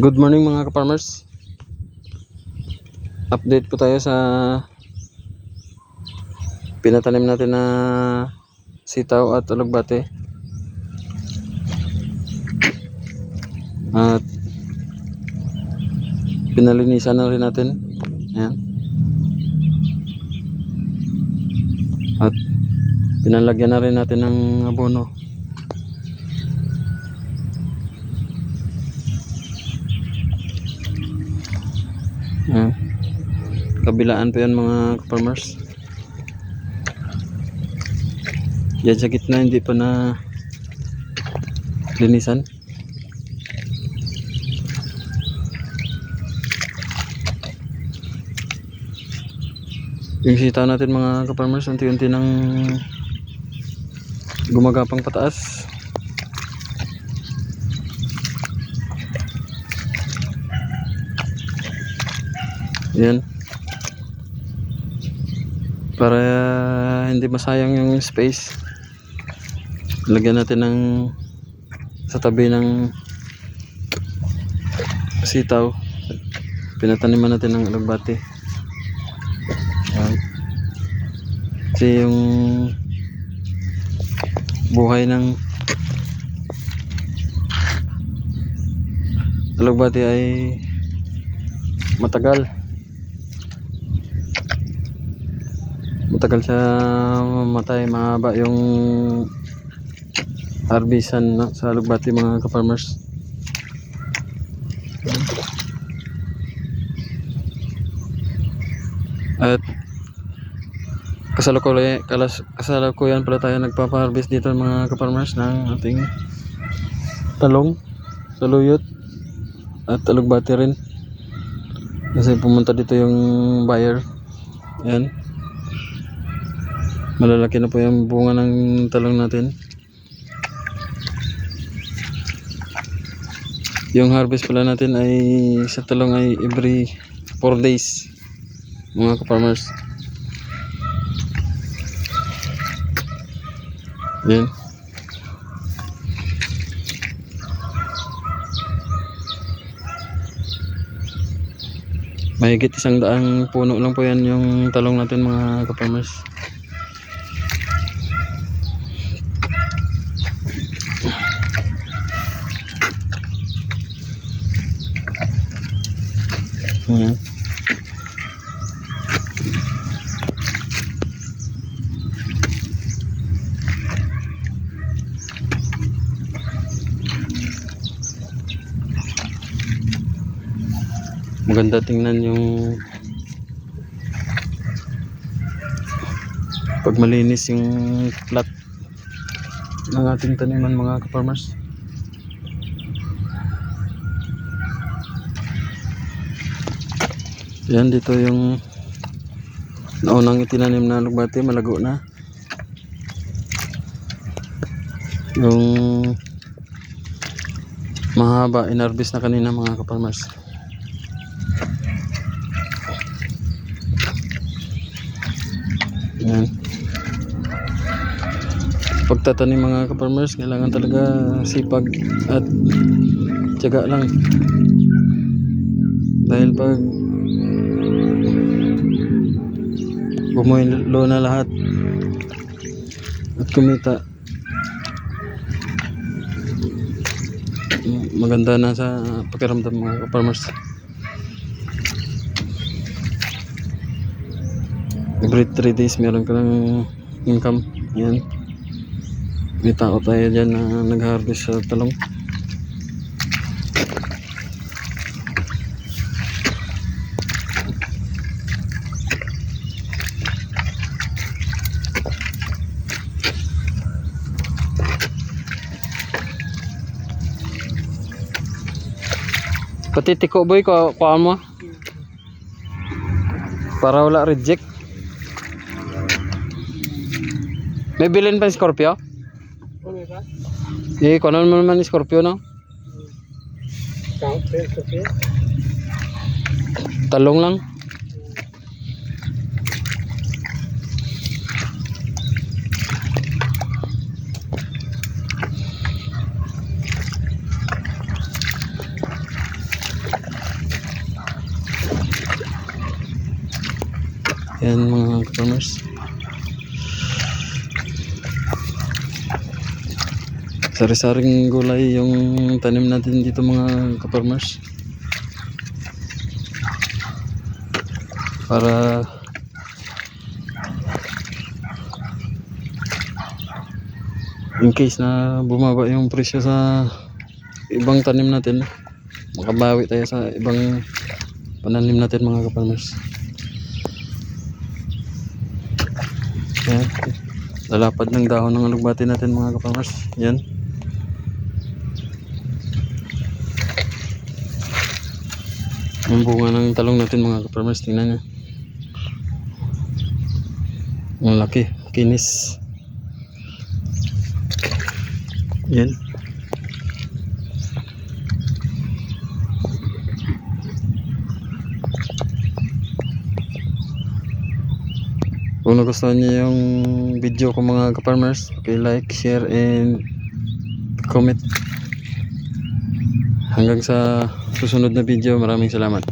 Good morning mga ka-farmers. Update po tayo sa pinatanim natin na sitaw at alugbate. At pinalinisan na rin natin. Ayan. At pinalagyan na rin natin ng abono. Ayan. Kabilaan po yan mga farmers. Yan sa gitna hindi pa na linisan. Yung sitaw natin mga farmers unti-unti nang gumagapang pataas. Yan. Para hindi masayang yung space, lagyan natin ng sa tabi ng sitaw, pinataniman natin ng alugbate. Yan. Kasi yung buhay ng alugbate ay matagal siya mamatay, mahaba yung harvestan sa alugbate mga ka-farmers. At kasalukuyan pala tayo nagpapa-harvest dito mga ka-farmers ng ating talong, saluyot at alugbate rin, kasi pumunta dito yung buyer. Ayan, malalaki na po yung bunga ng talong natin. Yung harvest pala natin ay sa talong ay every 4 days mga ka-farmers. Yan. Mahigit 100 puno lang po yan yung talong natin mga ka-farmers. Ayan. Maganda tingnan yung pag malinis yung plot ng ating taniman mga ka-farmers. Yan, dito yung naunang itinanim na alugbate, malago na. Yung mahaba inarbis na kanina mga ka-farmers. Yan. Pagtatanim mga ka-farmers, kailangan talaga sipag at tiyaga lang. Dahil pag bumulo na lahat at kumita, maganda na sa pakiramdam mga farmers. Every 3 days meron ka ng income. Yan, may tao tayo dyan na nag-harvest sa talong. Pati tiko boy ko mo para wala reject. May bilin pa yung Scorpio? Kuno mo naman yung Scorpio, no? Talong lang. Yan mga ka-farmers. Sari-saring gulay yung tanim natin dito mga ka-farmers. Para in case na bumaba yung presyo sa ibang tanim natin, makabawi tayo sa ibang pananim natin mga ka-farmers. Yan. Lalapad ng dahon ng alugbati natin mga ka-farmers. Yan. Ang bunga ng talong natin mga ka-farmers, tingnan nyo. Ang laki, kinis. Yan. Kung nagustuhan niyo yung video ko mga ka-farmers, like, share, and comment. Hanggang sa susunod na video, maraming salamat.